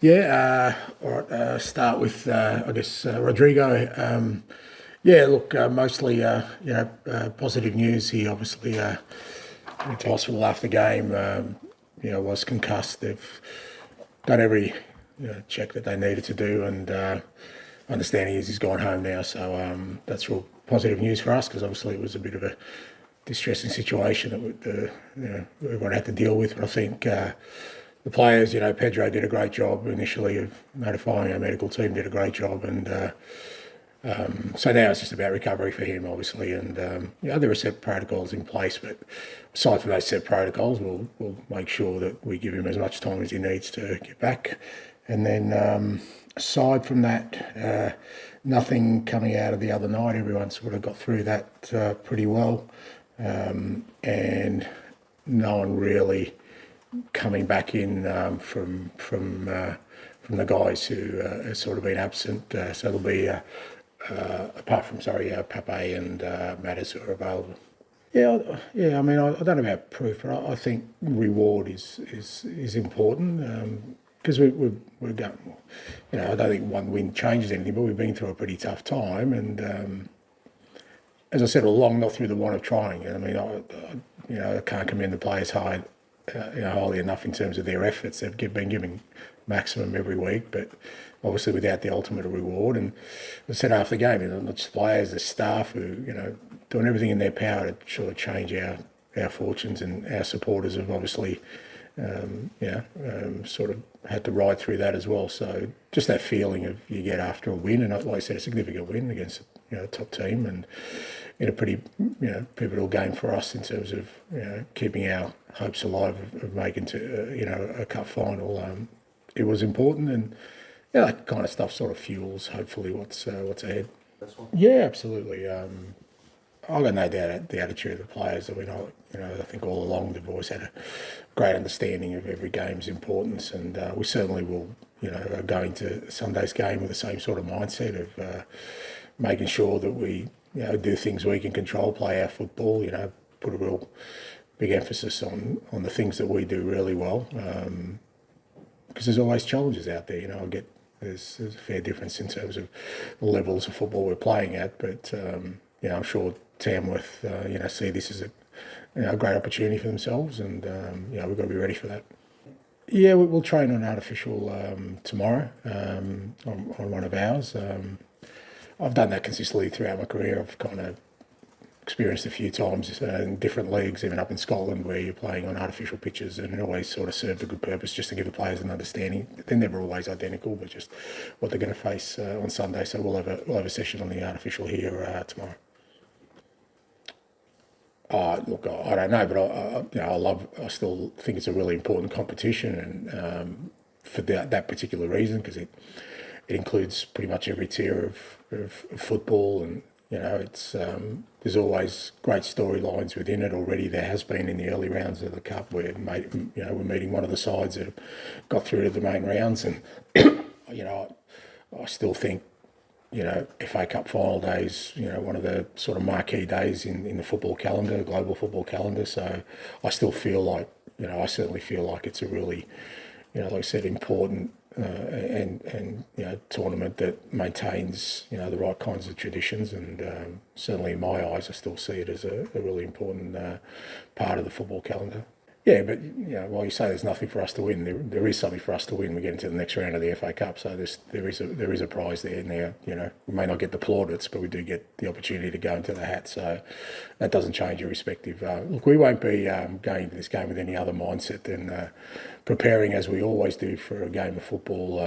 All right. Start with I guess Rodrigo. Mostly positive news. He obviously went to hospital after the game. Was concussed. They've done every check that they needed to do, and understanding is he's gone home now. So that's real positive news for us because obviously it was a bit of a distressing situation that everyone had to deal with. But I think the players, Pedro did a great job initially of notifying our medical team, did a great job, and so now it's just about recovery for him, obviously. And there are set protocols in place, but aside from those set protocols, we'll make sure that we give him as much time as he needs to get back. And then aside from that, nothing coming out of the other night. Everyone sort of got through that pretty well, and no one really coming back in from the guys who have sort of been absent. So there'll be apart from Pape and Matters who are available. I mean, I don't know about proof, but I think reward is important because we're going. I don't think one win changes anything, but we've been through a pretty tough time, and as I said all along, not through the want of trying. I mean, I can't commend the players highly enough in terms of their efforts. They've been giving maximum every week, but obviously without the ultimate reward. And I said after the game, not just players, the staff who doing everything in their power to sort of change our fortunes, and our supporters have obviously sort of had to ride through that as well. So just that feeling of you get after a win, and like I said, a significant win against a top team, and in a pretty pivotal game for us in terms of keeping our hopes alive of making to a cup final. It was important, and that kind of stuff sort of fuels hopefully what's ahead. Yeah, absolutely. I've got no doubt at the attitude of the players. I mean, I think all along they've always had a great understanding of every game's importance, and we certainly will, go into Sunday's game with the same sort of mindset of making sure that we, do things we can control, play our football, put a real big emphasis on the things that we do really well, because there's always challenges out there. There's a fair difference in terms of the levels of football we're playing at, but I'm sure Tamworth, see this as a great opportunity for themselves, and we've got to be ready for that. Yeah, we'll train on artificial tomorrow on one of ours. I've done that consistently throughout my career. I've kind of experienced a few times in different leagues, even up in Scotland, where you're playing on artificial pitches, and it always sort of served a good purpose just to give the players an understanding. They're never always identical, but just what they're going to face on Sunday. So we'll have a session on the artificial here tomorrow. Look, I don't know, but I still think it's a really important competition, and for that particular reason, because it includes pretty much every tier of football, and it's there's always great storylines within it. Already there has been in the early rounds of the cup where we're meeting one of the sides that have got through to the main rounds, and I still think FA Cup final days, one of the sort of marquee days in the football calendar, global football calendar. So I still feel like, I certainly feel like it's a really, like I said, important and tournament that maintains, the right kinds of traditions. And certainly in my eyes, I still see it as a really important part of the football calendar. Yeah, but while you say there's nothing for us to win, there is something for us to win. We get into the next round of the FA Cup, so there is a prize there now. We may not get the plaudits, but we do get the opportunity to go into the hat. So that doesn't change irrespective. Look, we won't be going into this game with any other mindset than preparing as we always do for a game of football,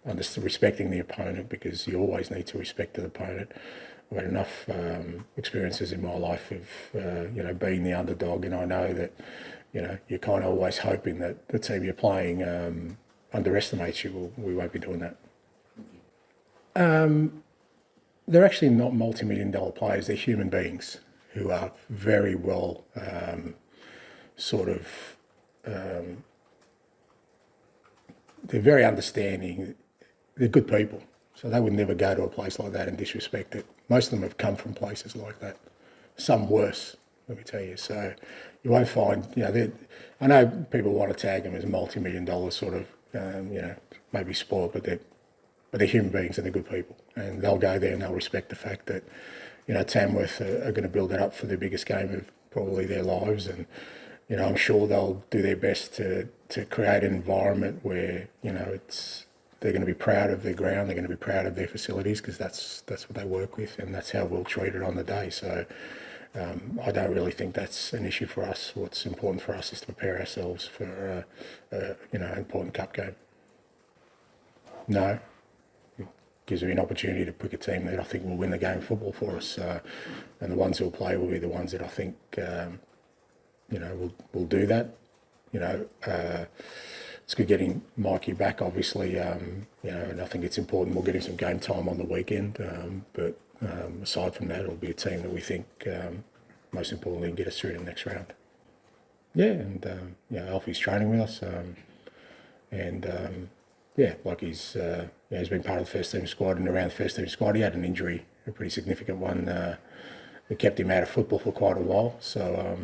respecting the opponent, because you always need to respect the opponent. I've had enough experiences in my life of being the underdog, and I know that. You're kind of always hoping that the team you're playing underestimates you. Well, we won't be doing that. They're actually not multi-million-dollar players. They're human beings who are very well they're very understanding. They're good people. So they would never go to a place like that and disrespect it. Most of them have come from places like that. Some worse, let me tell you. So you won't find, I know people want to tag them as multi-million-dollar sort of, maybe spoiled, but they're human beings and they're good people, and they'll go there and they'll respect the fact that, Tamworth are going to build it up for the biggest game of probably their lives, and I'm sure they'll do their best to create an environment where they're going to be proud of their ground, they're going to be proud of their facilities, because that's what they work with, and that's how we'll treat it on the day. So I don't really think that's an issue for us. What's important for us is to prepare ourselves for an important cup game. No. Gives me an opportunity to pick a team that I think will win the game of football for us, and the ones who will play will be the ones that I think will do that. It's good getting Mikey back, obviously, and I think it's important we'll get him some game time on the weekend, but aside from that, it'll be a team that we think most importantly can get us through to the next round. Yeah, and Alfie's training with us, he's been part of the first team squad and around the first team squad. He had an injury, a pretty significant one, that kept him out of football for quite a while. So,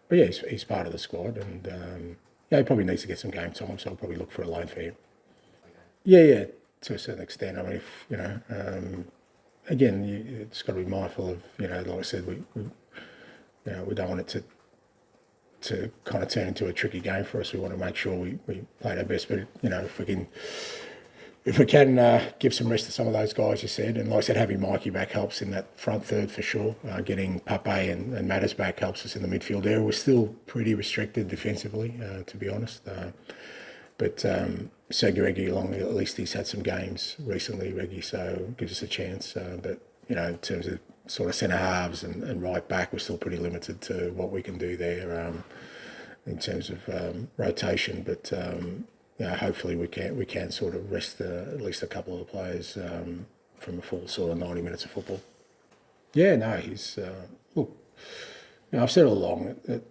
he's part of the squad, and he probably needs to get some game time. So I'll probably look for a loan for him. Yeah, to a certain extent. I mean, again, it's got to be mindful of, like I said, we don't want it to kind of turn into a tricky game for us. We want to make sure we play our best. But if we can give some rest to some of those guys, you said, and like I said, having Mikey back helps in that front third for sure. Getting Pape and Matters back helps us in the midfield area. We're still pretty restricted defensively, to be honest. But Sergio Reggie, at least he's had some games recently, Reggie, so gives us a chance. But in terms of sort of centre halves and right back, we're still pretty limited to what we can do there in terms of rotation. But hopefully we can sort of rest at least a couple of the players from a full sort of 90 minutes of football. Yeah, no, he's look. I've said all along that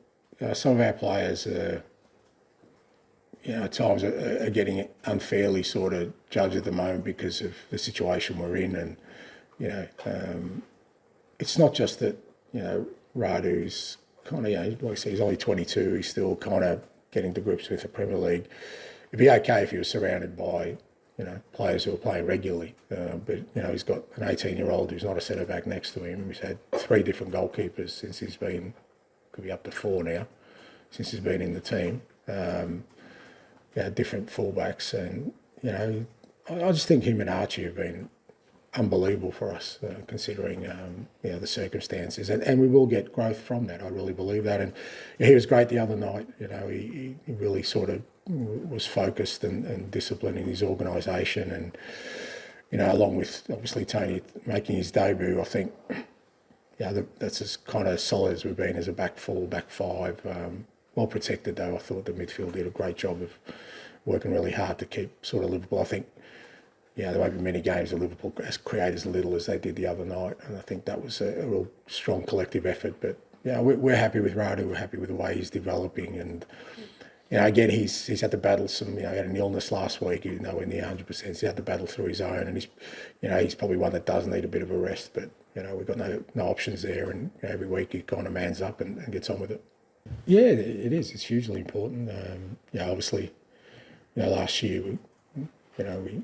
some of our players at times are getting unfairly sort of judged at the moment because of the situation we're in, and it's not just that Radu's kind of like I say, he's only 22, he's still kind of getting to grips with the Premier League. It'd be okay if he was surrounded by players who are playing regularly, but he's got an 18-year-old who's not a centre back next to him. He's had 3 different goalkeepers since he's been, could be up to 4 now, since he's been in the team. Different fullbacks, and I just think him and Archie have been unbelievable for us, considering the circumstances, and we will get growth from that. I really believe that, and he was great the other night. He really sort of was focused and disciplined in his organisation, and along with obviously Tony making his debut, I think that's as kind of solid as we've been as a back 4, back 5. Well protected though. I thought the midfield did a great job of working really hard to keep sort of Liverpool. I think there won't be many games that Liverpool create as little as they did the other night, and I think that was a real strong collective effort. But we're happy with Radu. We're happy with the way he's developing, and again he's had to battle some. He had an illness last week. He's nowhere near 100%. He's had to battle through his own, and he's probably one that does need a bit of a rest. But we've got no options there, and every week he kind of mans up and gets on with it. Yeah, it is. It's hugely important. Obviously, last year we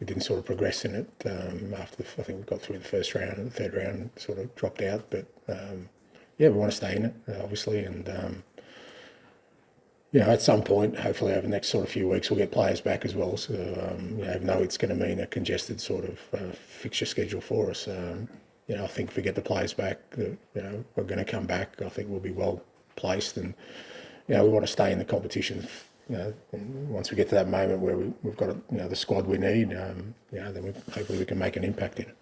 didn't sort of progress in it after I think we got through the first round, and the third round sort of dropped out. But we want to stay in it, obviously, and at some point, hopefully over the next sort of few weeks, we'll get players back as well. So even though it's going to mean a congested sort of fixture schedule for us, I think if we get the players back, we're going to come back. I think we'll be well placed, and we want to stay in the competition. Once we get to that moment where we've got the squad we need, then hopefully we can make an impact in it.